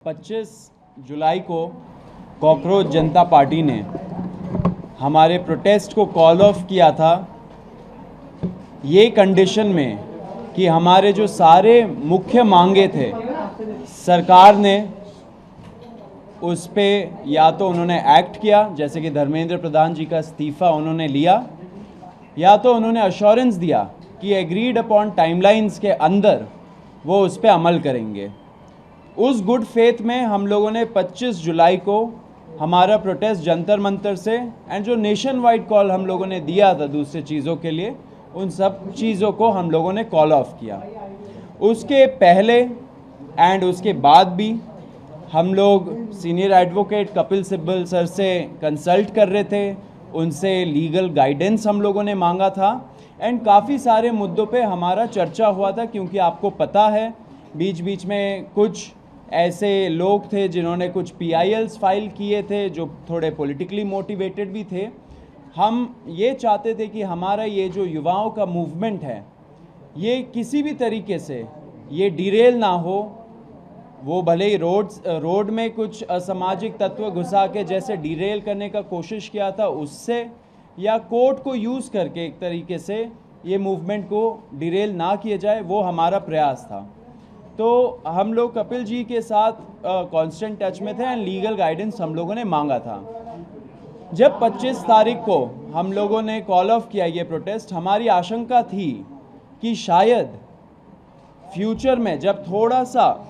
25 जुलाई को कॉकरोच जनता पार्टी ने हमारे प्रोटेस्ट को कॉल ऑफ किया था ये कंडीशन में कि हमारे जो सारे मुख्य मांगे थे सरकार ने उस पे या तो उन्होंने एक्ट किया, जैसे कि धर्मेंद्र प्रधान जी का इस्तीफ़ा उन्होंने लिया, या तो उन्होंने अश्योरेंस दिया कि एग्रीड अपॉन टाइमलाइंस के अंदर वो उस पर अमल करेंगे। उस गुड फेथ में हम लोगों ने 25 जुलाई को हमारा प्रोटेस्ट जंतर मंतर से एंड जो नेशन वाइड कॉल हम लोगों ने दिया था दूसरे चीज़ों के लिए, उन सब चीज़ों को हम लोगों ने कॉल ऑफ किया। उसके पहले एंड उसके बाद भी हम लोग senior advocate Kapil Sibal sir से कंसल्ट कर रहे थे, उनसे लीगल गाइडेंस हम लोगों ने मांगा था एंड काफ़ी सारे मुद्दों पे हमारा चर्चा हुआ था, क्योंकि आपको पता है बीच बीच में कुछ ऐसे लोग थे जिन्होंने कुछ PILs फाइल किए थे जो थोड़े पॉलिटिकली मोटिवेटेड भी थे। हम ये चाहते थे कि हमारा ये जो युवाओं का मूवमेंट है ये किसी भी तरीके से ये डिरेल ना हो। वो भले ही रोड में कुछ असामाजिक तत्व घुसा के जैसे डिरेल करने का कोशिश किया था उससे, या कोर्ट को यूज़ करके एक तरीके से ये मूवमेंट को डिरेल ना किया जाए, वो हमारा प्रयास था। तो हम लोग कपिल जी के साथ कांस्टेंट टच में थे एंड लीगल गाइडेंस हम लोगों ने मांगा था। जब 25 तारीख को हम लोगों ने कॉल ऑफ किया ये प्रोटेस्ट, हमारी आशंका थी कि शायद फ्यूचर में जब थोड़ा सा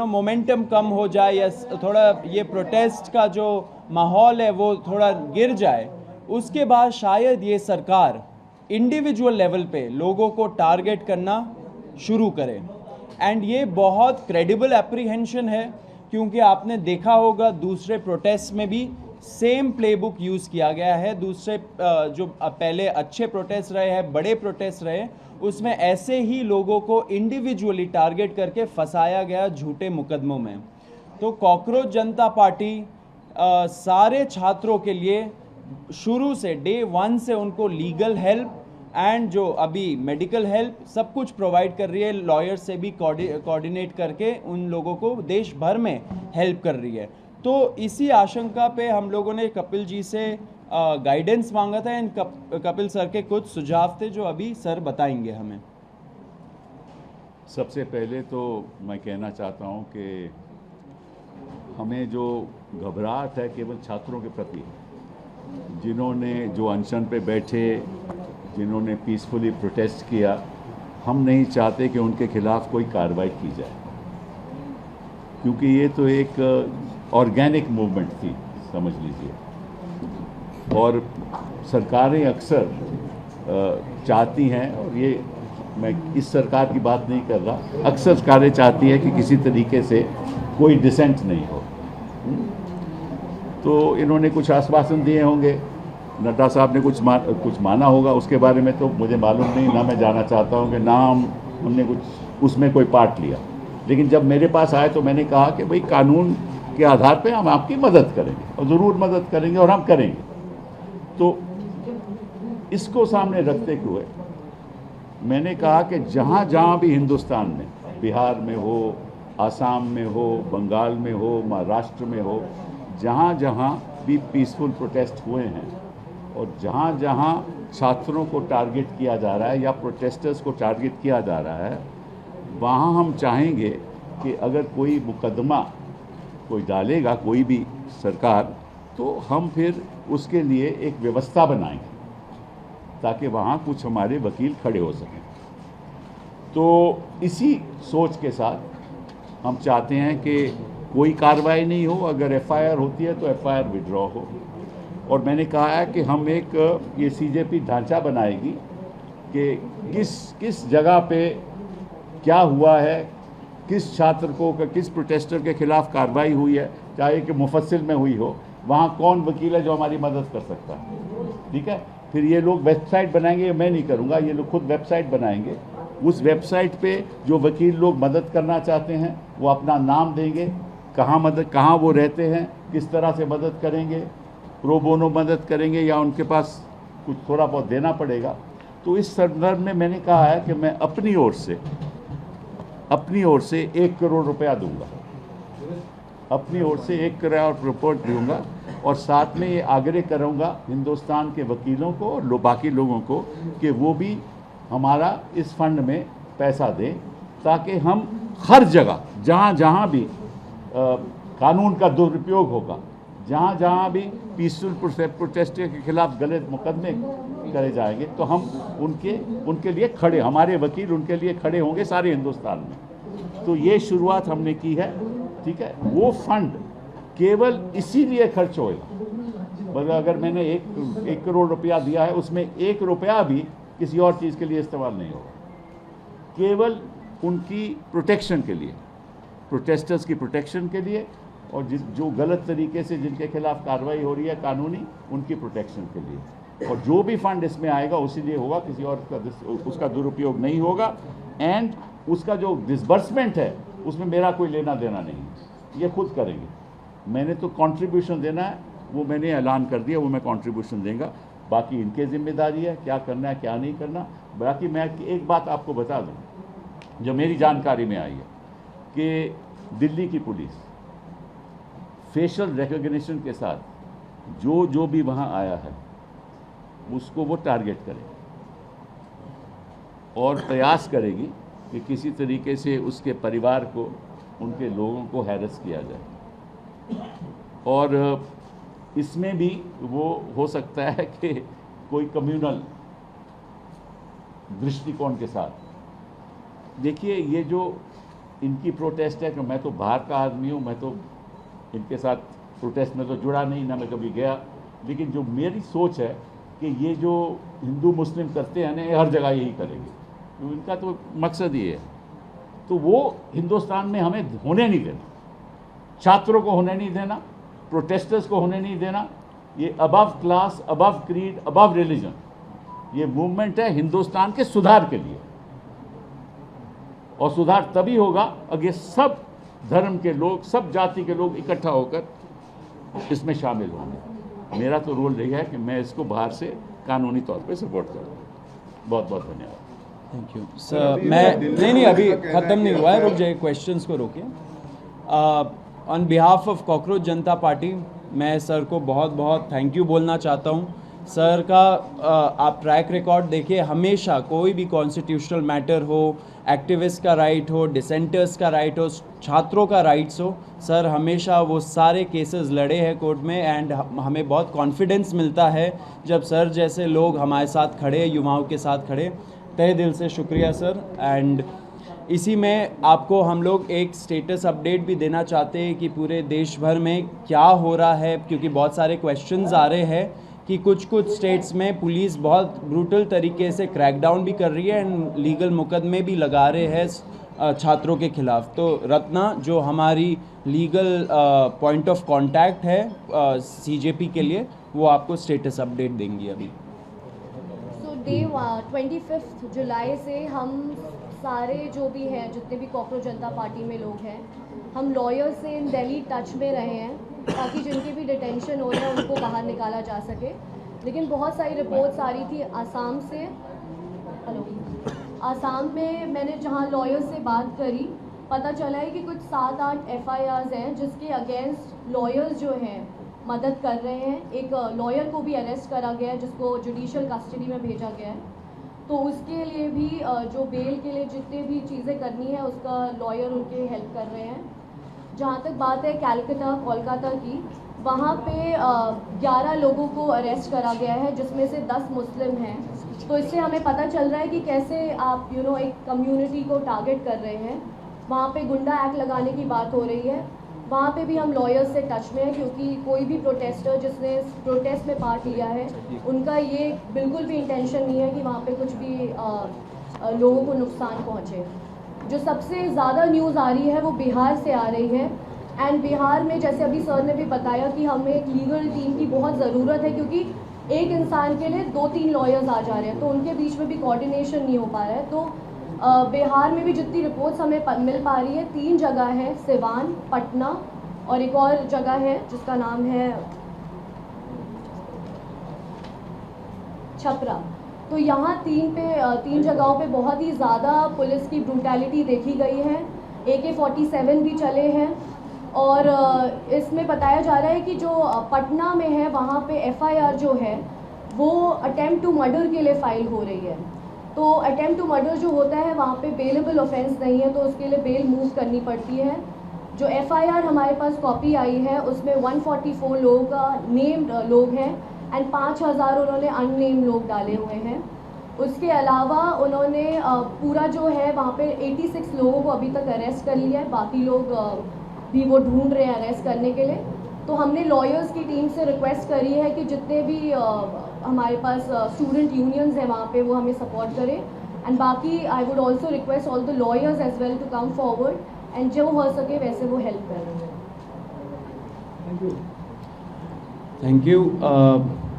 मोमेंटम कम हो जाए या थोड़ा ये प्रोटेस्ट का जो माहौल है वो थोड़ा गिर जाए, उसके बाद शायद ये सरकार इंडिविजुअल लेवल पे लोगों को टारगेट करना शुरू करे। एंड ये बहुत क्रेडिबल एप्रीहेंशन है, क्योंकि आपने देखा होगा दूसरे प्रोटेस्ट में भी सेम प्लेबुक यूज़ किया गया है। दूसरे जो पहले अच्छे प्रोटेस्ट रहे हैं, बड़े प्रोटेस्ट रहे, उसमें ऐसे ही लोगों को इंडिविजुअली टारगेट करके फंसाया गया झूठे मुकदमों में। तो कॉकरोच जनता पार्टी सारे छात्रों के लिए शुरू से डे 1 से उनको लीगल हेल्प एंड जो अभी मेडिकल हेल्प सब कुछ प्रोवाइड कर रही है। लॉयर से भी कोऑर्डिनेट करके उन लोगों को देश भर में हेल्प कर रही है। तो इसी आशंका पे हम लोगों ने कपिल जी से गाइडेंस मांगा था एंड कपिल सर के कुछ सुझाव थे जो अभी सर बताएंगे हमें। सबसे पहले तो मैं कहना चाहता हूं कि हमें जो घबराहट है केवल छात्रों के प्रति, जिन्होंने जो अनशन पे बैठे, जिन्होंने पीसफुली प्रोटेस्ट किया, हम नहीं चाहते कि उनके खिलाफ कोई कार्रवाई की जाए, क्योंकि ये तो एक ऑर्गेनिक मूवमेंट थी समझ लीजिए। और सरकारें अक्सर चाहती हैं, और ये मैं इस सरकार की बात नहीं कर रहा, अक्सर सरकारें चाहती हैं कि किसी तरीके से कोई डिसेंट नहीं हो। तो इन्होंने कुछ आश्वासन दिए होंगे, नड्डा साहब ने कुछ माना होगा, उसके बारे में तो मुझे मालूम नहीं, ना मैं जाना चाहता हूँ कि ना हमने कुछ उसमें कोई पार्ट लिया। लेकिन जब मेरे पास आए तो मैंने कहा कि भाई कानून के आधार पे हम आपकी मदद करेंगे, और ज़रूर मदद करेंगे और हम करेंगे। तो इसको सामने रखते हुए मैंने कहा कि जहाँ जहाँ भी हिंदुस्तान में, बिहार में हो, आसाम में हो, बंगाल में हो, महाराष्ट्र में हो, जहाँ जहाँ भी पीसफुल प्रोटेस्ट हुए हैं और जहाँ जहाँ छात्रों को टारगेट किया जा रहा है या प्रोटेस्टर्स को टारगेट किया जा रहा है, वहाँ हम चाहेंगे कि अगर कोई मुकदमा कोई डालेगा कोई भी सरकार, तो हम फिर उसके लिए एक व्यवस्था बनाएंगे ताकि वहाँ कुछ हमारे वकील खड़े हो सकें। तो इसी सोच के साथ हम चाहते हैं कि कोई कार्रवाई नहीं हो, अगर FIR होती है तो FIR विड्रॉ हो। और मैंने कहा है कि हम एक ये CJP ढांचा बनाएगी कि किस जगह पे क्या हुआ है, किस छात्र को, किस प्रोटेस्टर के खिलाफ कार्रवाई हुई है, चाहे कि मुफस्सिल में हुई हो, वहाँ कौन वकील है जो हमारी मदद कर सकता है। ठीक है, फिर ये लोग वेबसाइट बनाएंगे, मैं नहीं करूँगा, ये लोग खुद वेबसाइट बनाएंगे। उस वेबसाइट पे जो वकील लोग मदद करना चाहते हैं वो अपना नाम देंगे, कहाँ वो रहते हैं, किस तरह से मदद करेंगे, प्रो बोनो मदद करेंगे या उनके पास कुछ थोड़ा बहुत देना पड़ेगा। तो इस संदर्भ में मैंने कहा है कि मैं अपनी ओर से 1 करोड़ रुपया दूंगा अपनी ओर से 1 करोड़ रिपोर्ट दूंगा और साथ में ये आग्रह करूंगा हिंदुस्तान के वकीलों को और बाकी लोगों को कि वो भी हमारा इस फंड में पैसा दें, ताकि हम हर जगह जहाँ जहाँ भी कानून का दुरुपयोग होगा, जहाँ जहाँ भी पीसफुल प्रोटेस्टर के खिलाफ गलत मुकदमे करे जाएंगे, तो हम उनके लिए खड़े, हमारे वकील उनके लिए खड़े होंगे सारे हिंदुस्तान में। तो ये शुरुआत हमने की है, ठीक है। वो फंड केवल इसीलिए खर्च होएगा, मतलब अगर मैंने 1 करोड़ रुपया दिया है, उसमें 1 रुपया भी किसी और चीज़ के लिए इस्तेमाल नहीं होगा, केवल उनकी प्रोटेक्शन के लिए, प्रोटेस्टर्स की प्रोटेक्शन के लिए, और जो गलत तरीके से जिनके खिलाफ कार्रवाई हो रही है कानूनी, उनकी प्रोटेक्शन के लिए। और जो भी फंड इसमें आएगा उसी लिए होगा, किसी और उसका दुरुपयोग नहीं होगा। एंड उसका जो डिसबर्समेंट है उसमें मेरा कोई लेना देना नहीं है, ये खुद करेंगे। मैंने तो कंट्रीब्यूशन देना है, वो मैंने ऐलान कर दिया, वो मैं कंट्रीब्यूशन देंगे, बाकी इनके जिम्मेदारी है क्या करना है क्या नहीं करना। बाकी मैं एक बात आपको बता दूं जो मेरी जानकारी में आई है कि दिल्ली की पुलिस फेशियल रिकॉग्निशन के साथ जो भी वहाँ आया है उसको वो टारगेट करे और प्रयास करेगी कि किसी तरीके से उसके परिवार को, उनके लोगों को हैरेस किया जाए। और इसमें भी वो हो सकता है कि कोई कम्युनल दृष्टिकोण के साथ। देखिए, ये जो इनकी प्रोटेस्ट है कि मैं तो बाहर का आदमी हूँ, मैं तो इनके साथ प्रोटेस्ट में तो जुड़ा नहीं, ना मैं कभी गया, लेकिन जो मेरी सोच है कि ये जो हिंदू मुस्लिम करते हैं ना, ये हर जगह यही करेंगे, तो इनका तो मकसद ये है। तो वो हिंदुस्तान में हमें होने नहीं देना, छात्रों को होने नहीं देना, प्रोटेस्टर्स को होने नहीं देना। ये above class, above creed, above religion, ये मूवमेंट है हिंदुस्तान के सुधार के लिए, और सुधार तभी होगा अगर ये सब धर्म के लोग, सब जाति के लोग इकट्ठा होकर इसमें शामिल होंगे। मेरा तो रोल रही है कि मैं इसको बाहर से कानूनी तौर पे सपोर्ट करूँ। बहुत बहुत धन्यवाद। Thank you sir. मैं नहीं अभी ख़त्म नहीं हुआ है, रुक जाइए, क्वेश्चंस को रोकिए। On behalf of cockroach Janata party मैं सर को बहुत बहुत थैंक यू बोलना चाहता हूँ। सर का आप ट्रैक रिकॉर्ड देखिए, हमेशा कोई भी कॉन्स्टिट्यूशनल मैटर हो, एक्टिविस्ट का राइट हो, डिसेंटर्स का राइट हो, छात्रों का राइट्स हो, सर हमेशा वो सारे केसेस लड़े हैं कोर्ट में। एंड हमें बहुत कॉन्फिडेंस मिलता है जब सर जैसे लोग हमारे साथ खड़े, युवाओं के साथ खड़े। तहे दिल से शुक्रिया सर। एंड इसी में आपको हम लोग एक स्टेटस अपडेट भी देना चाहते हैं कि पूरे देश भर में क्या हो रहा है, क्योंकि बहुत सारे क्वेश्चंस आ रहे हैं कि कुछ स्टेट्स में पुलिस बहुत ब्रूटल तरीके से क्रैकडाउन भी कर रही है एंड लीगल मुकदमे भी लगा रहे हैं छात्रों के खिलाफ। तो रत्ना जो हमारी लीगल पॉइंट ऑफ कांटेक्ट है सीजेपी के लिए, वो आपको स्टेटस अपडेट देंगी अभी। सो डे 25 जुलाई से हम सारे जो भी हैं, जितने भी कॉकरोच जनता पार्टी में लोग हैं, हम लॉयर से इन दिल्ली टच में रहे हैं ताकि जिनके भी डिटेंशन हो रहे हैं उनको बाहर निकाला जा सके। लेकिन बहुत सारी रिपोर्ट्स आ रही थी आसाम से। हेलो, आसाम में मैंने जहाँ लॉयर से बात करी, पता चला है कि कुछ 7-8 FIRs हैं जिसके अगेंस्ट लॉयर्स जो हैं मदद कर रहे हैं। एक लॉयर को भी अरेस्ट करा गया है जिसको जुडिशियल कस्टडी में भेजा गया है। तो उसके लिए भी जो बेल के लिए जितने भी चीज़ें करनी है उसका लॉयर उनके हेल्प कर रहे हैं। जहाँ तक बात है कलकत्ता कोलकाता की, वहाँ पे 11 लोगों को अरेस्ट करा गया है जिसमें से 10 मुस्लिम हैं। तो इससे हमें पता चल रहा है कि कैसे आप एक कम्युनिटी को टारगेट कर रहे हैं। वहाँ पे गुंडा एक्ट लगाने की बात हो रही है। वहाँ पे भी हम लॉयर्स से टच में हैं, क्योंकि कोई भी प्रोटेस्टर जिसने प्रोटेस्ट में पार्ट लिया है उनका ये बिल्कुल भी इंटेंशन नहीं है कि वहाँ पे कुछ भी लोगों को नुकसान पहुँचे। जो सबसे ज़्यादा न्यूज़ आ रही है वो बिहार से आ रही है। एंड बिहार में जैसे अभी सर ने भी बताया कि हमें एक लीगल टीम की बहुत ज़रूरत है, क्योंकि एक इंसान के लिए 2-3 लॉयर्स आ जा रहे हैं, तो उनके बीच में भी कोऑर्डिनेशन नहीं हो पा रहा है। तो बिहार में भी जितनी रिपोर्ट्स हमें मिल पा रही है, 3 जगह है, सिवान, पटना और एक और जगह है जिसका नाम है छपरा। तो यहाँ 3 जगहों पे बहुत ही ज़्यादा पुलिस की ब्रूटैलिटी देखी गई है। AK-47 भी चले हैं और इसमें बताया जा रहा है कि जो पटना में है वहाँ पे एफआईआर जो है वो अटेम्प्ट टू मर्डर के लिए फाइल हो रही है। तो अटेम्प्ट टू मर्डर जो होता है वहाँ पे बेलेबल ऑफेंस नहीं है, तो उसके लिए बेल मूव करनी पड़ती है। जो एफआईआर हमारे पास कॉपी आई है उसमें 144 लोग नेम्ड लोग हैं एंड 5000 उन्होंने अननेम्ड लोग डाले हुए हैं। उसके अलावा उन्होंने पूरा जो है वहाँ पे 86 लोगों को अभी तक अरेस्ट कर लिया है, बाकी लोग भी वो ढूंढ रहे हैं अरेस्ट करने के लिए। तो हमने लॉयर्स की टीम से रिक्वेस्ट करी है कि जितने भी हमारे पास स्टूडेंट यूनियंस हैं वहाँ पे वो हमें सपोर्ट करें एंड बाकी I would also request all the lawyers as well to come forward and जो हो सके वैसे वो हेल्प करें। Thank you.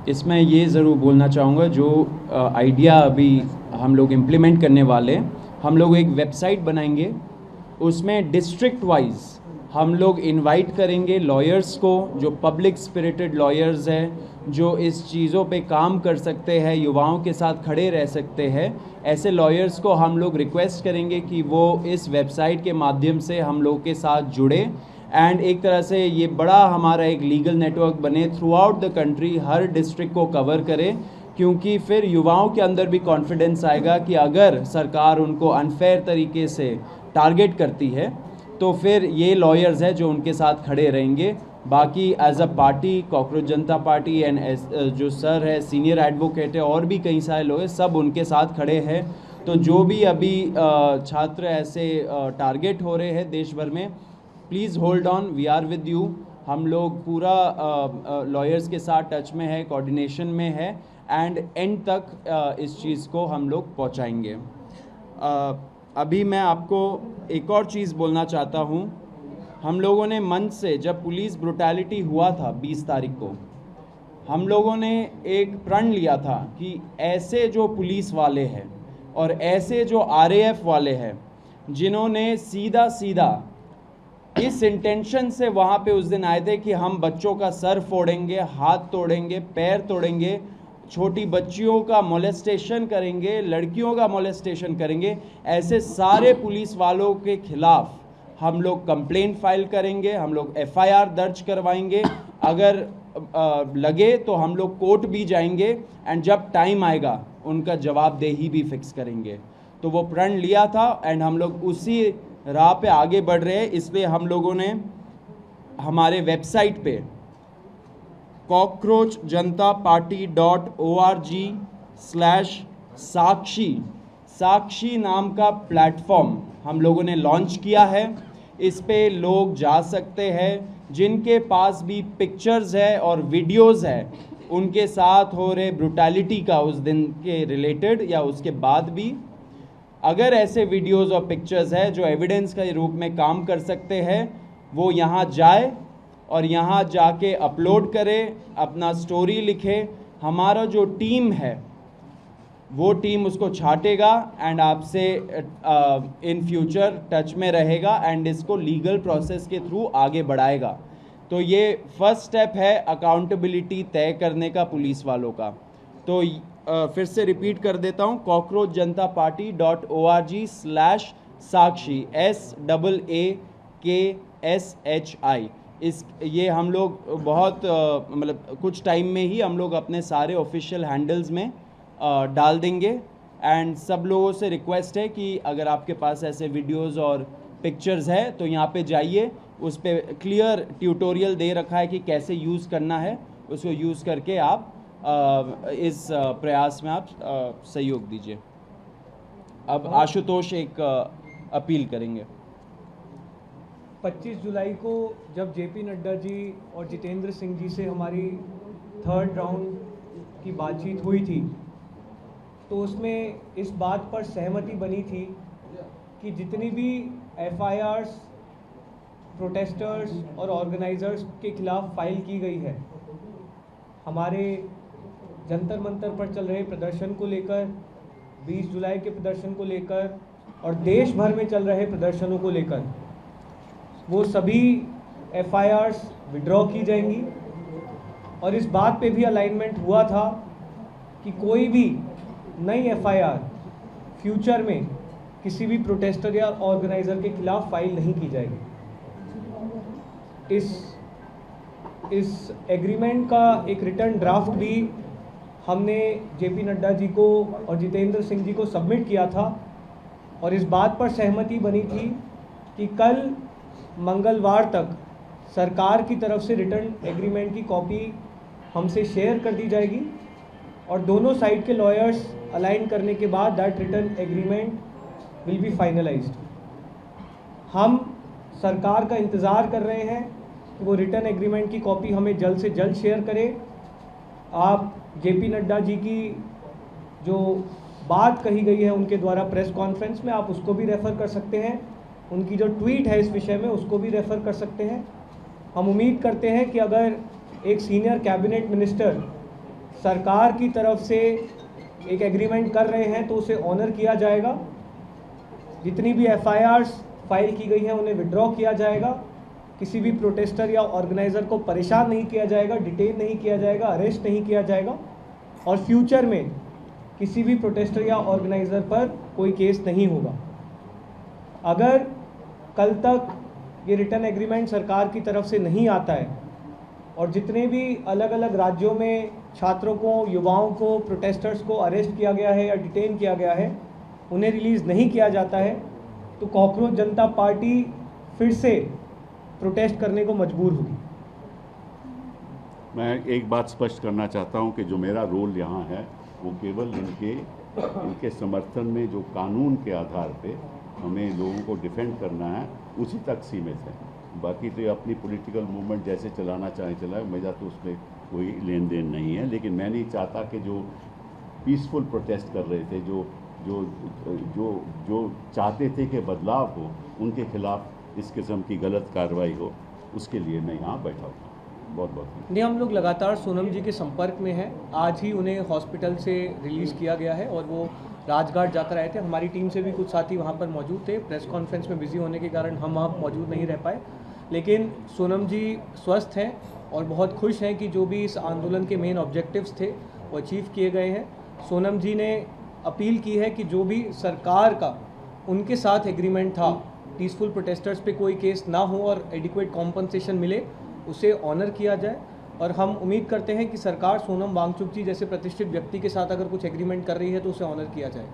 इसमें ये ज़रूर बोलना चाहूँगा, जो आइडिया अभी हम लोग इम्प्लीमेंट करने वाले हैं, हम लोग एक वेबसाइट बनाएंगे, उसमें डिस्ट्रिक्ट वाइज हम लोग इनवाइट करेंगे लॉयर्स को, जो पब्लिक स्पिरिटेड लॉयर्स हैं, जो इस चीज़ों पे काम कर सकते हैं, युवाओं के साथ खड़े रह सकते हैं। ऐसे लॉयर्स को हम लोग रिक्वेस्ट करेंगे कि वो इस वेबसाइट के माध्यम से हम लोग के साथ जुड़े एंड एक तरह से ये बड़ा हमारा एक लीगल नेटवर्क बने through out the country, her district को कवर करे, क्योंकि फिर युवाओं के अंदर भी कॉन्फिडेंस आएगा कि अगर सरकार उनको अनफेयर तरीके से टारगेट करती है तो फिर ये लॉयर्स हैं जो उनके साथ खड़े रहेंगे। बाकी as a party cockroach Janata party and जो सर है सीनियर एडवोकेट है और भी कई सारे लोग हैं, सब उनके साथ खड़े हैं। तो जो भी अभी छात्र ऐसे टारगेट हो रहे हैं देश भर में, please hold on, we are with you. हम लोग पूरा लॉयर्स के साथ टच में है, कोऑर्डिनेशन में है एंड एंड तक इस चीज़ को हम लोग पहुंचाएंगे। अभी मैं आपको एक और चीज़ बोलना चाहता हूं। हम लोगों ने मंच से, जब पुलिस ब्रुटैलिटी हुआ था 20 तारीख को, हम लोगों ने एक प्रण लिया था कि ऐसे जो पुलिस वाले हैं और ऐसे जो आरएएफ वाले हैं जिन्होंने सीधा सीधा इस इंटेंशन से वहाँ पे उस दिन आए थे कि हम बच्चों का सर फोड़ेंगे, हाथ तोड़ेंगे, पैर तोड़ेंगे, छोटी बच्चियों का मोलेस्टेशन करेंगे, लड़कियों का मोलेस्टेशन करेंगे, ऐसे सारे पुलिस वालों के खिलाफ हम लोग कंप्लेंट फाइल करेंगे, हम लोग एफआईआर दर्ज करवाएंगे, अगर लगे तो हम लोग कोर्ट भी जाएंगे एंड जब टाइम आएगा उनका जवाबदेही भी फिक्स करेंगे। तो वो प्रण लिया था एंड हम लोग उसी राह पे आगे बढ़ रहे हैं। इसलिए हम लोगों ने हमारे वेबसाइट पे cockroachjanta.org/साक्षी नाम का प्लेटफॉर्म हम लोगों ने लॉन्च किया है। इस पे लोग जा सकते हैं जिनके पास भी पिक्चर्स है और वीडियोस है उनके साथ हो रहे ब्रुटैलिटी का उस दिन के रिलेटेड या उसके बाद भी, अगर ऐसे वीडियोस और पिक्चर्स है जो एविडेंस के रूप में काम कर सकते हैं, वो यहाँ जाए और यहाँ जाके अपलोड करे, अपना स्टोरी लिखे। हमारा जो टीम है वो टीम उसको छाटेगा एंड आपसे इन फ्यूचर टच में रहेगा एंड इसको लीगल प्रोसेस के थ्रू आगे बढ़ाएगा। तो ये फर्स्ट स्टेप है अकाउंटेबिलिटी तय करने का पुलिस वालों का। तो फिर से रिपीट कर देता हूँ, cockroachjantaparty.org/साक्षी SAAKSHI। ये हम लोग बहुत मतलब कुछ टाइम में ही हम लोग अपने सारे ऑफिशियल हैंडल्स में डाल देंगे एंड सब लोगों से रिक्वेस्ट है कि अगर आपके पास ऐसे वीडियोस और पिक्चर्स है तो यहाँ पे जाइए, उस पे क्लियर ट्यूटोरियल दे रखा है कि कैसे यूज़ करना है, उसको यूज़ करके आप इस प्रयास में आप सहयोग दीजिए। अब आशुतोष एक अपील करेंगे। 25 जुलाई को जब जेपी नड्डा जी और जितेंद्र सिंह जी से हमारी थर्ड राउंड की बातचीत हुई थी तो उसमें इस बात पर सहमति बनी थी कि जितनी भी एफआईआर्स प्रोटेस्टर्स और ऑर्गेनाइजर्स के खिलाफ फाइल की गई है, हमारे जंतर मंतर पर चल रहे प्रदर्शन को लेकर, 20 जुलाई के प्रदर्शन को लेकर और देश भर में चल रहे प्रदर्शनों को लेकर, वो सभी एफआईआर्स विड्रॉ की जाएंगी। और इस बात पे भी अलाइनमेंट हुआ था कि कोई भी नई एफआईआर फ्यूचर में किसी भी प्रोटेस्टर या ऑर्गेनाइज़र के खिलाफ फाइल नहीं की जाएगी। इस एग्रीमेंट का एक रिटर्न ड्राफ्ट भी हमने जेपी नड्डा जी को और जितेंद्र सिंह जी को सबमिट किया था और इस बात पर सहमति बनी थी कि कल मंगलवार तक सरकार की तरफ से रिटर्न एग्रीमेंट की कॉपी हमसे शेयर कर दी जाएगी और दोनों साइड के लॉयर्स अलाइन करने के बाद that return agreement will be finalised. हम सरकार का इंतज़ार कर रहे हैं कि वो रिटर्न एग्रीमेंट की कॉपी हमें जल्द से जल्द शेयर करें। आप जेपी नड्डा जी की जो बात कही गई है उनके द्वारा प्रेस कॉन्फ्रेंस में, आप उसको भी रेफ़र कर सकते हैं। उनकी जो ट्वीट है इस विषय में उसको भी रेफ़र कर सकते हैं। हम उम्मीद करते हैं कि अगर एक सीनियर कैबिनेट मिनिस्टर सरकार की तरफ से एक एग्रीमेंट कर रहे हैं तो उसे ऑनर किया जाएगा। जितनी भी FIRs फाइल की गई हैं उन्हें विड्रॉ किया जाएगा। किसी भी प्रोटेस्टर या ऑर्गेनाइज़र को परेशान नहीं किया जाएगा, डिटेन नहीं किया जाएगा, अरेस्ट नहीं किया जाएगा और फ्यूचर में किसी भी प्रोटेस्टर या ऑर्गेनाइज़र पर कोई केस नहीं होगा। अगर कल तक ये रिटर्न एग्रीमेंट सरकार की तरफ से नहीं आता है और जितने भी अलग अलग राज्यों में छात्रों को, युवाओं को, प्रोटेस्टर्स को अरेस्ट किया गया है या डिटेन किया गया है, उन्हें रिलीज़ नहीं किया जाता है तो कॉकरोच जनता पार्टी फिर से प्रोटेस्ट करने को मजबूर होगी। मैं एक बात स्पष्ट करना चाहता हूं कि जो मेरा रोल यहाँ है वो केवल इनके समर्थन में जो कानून के आधार पे हमें लोगों को डिफेंड करना है उसी तक सीमित है। बाकी तो ये अपनी पॉलिटिकल मूवमेंट जैसे चलाना चाहे चलाए, मेरा तो उसमें कोई लेन देन नहीं है। लेकिन मैं नहीं चाहता कि जो पीसफुल प्रोटेस्ट कर रहे थे, जो चाहते थे कि बदलाव हो, उनके खिलाफ इस किस्म की गलत कार्रवाई हो, उसके लिए मैं यहाँ बैठा हूँ। बहुत बहुत नहीं, हम लोग लगातार सोनम जी के संपर्क में हैं। आज ही उन्हें हॉस्पिटल से रिलीज़ किया गया है और वो राजघाट जाकर आए थे। हमारी टीम से भी कुछ साथी वहाँ पर मौजूद थे। प्रेस कॉन्फ्रेंस में बिजी होने के कारण हम वहाँ मौजूद नहीं रह पाए, लेकिन सोनम जी स्वस्थ हैं और बहुत खुश हैं कि जो भी इस आंदोलन के मेन ऑब्जेक्टिव्स थे वो अचीव किए गए हैं। सोनम जी ने अपील की है कि जो भी सरकार का उनके साथ एग्रीमेंट था, पीसफुल प्रोटेस्टर्स पे कोई केस ना हो और एडिक्वेट कॉम्पनसेशन मिले, उसे ऑनर किया जाए। और हम उम्मीद करते हैं कि सरकार सोनम वांगचुक जी जैसे प्रतिष्ठित व्यक्ति के साथ अगर कुछ एग्रीमेंट कर रही है तो उसे ऑनर किया जाए।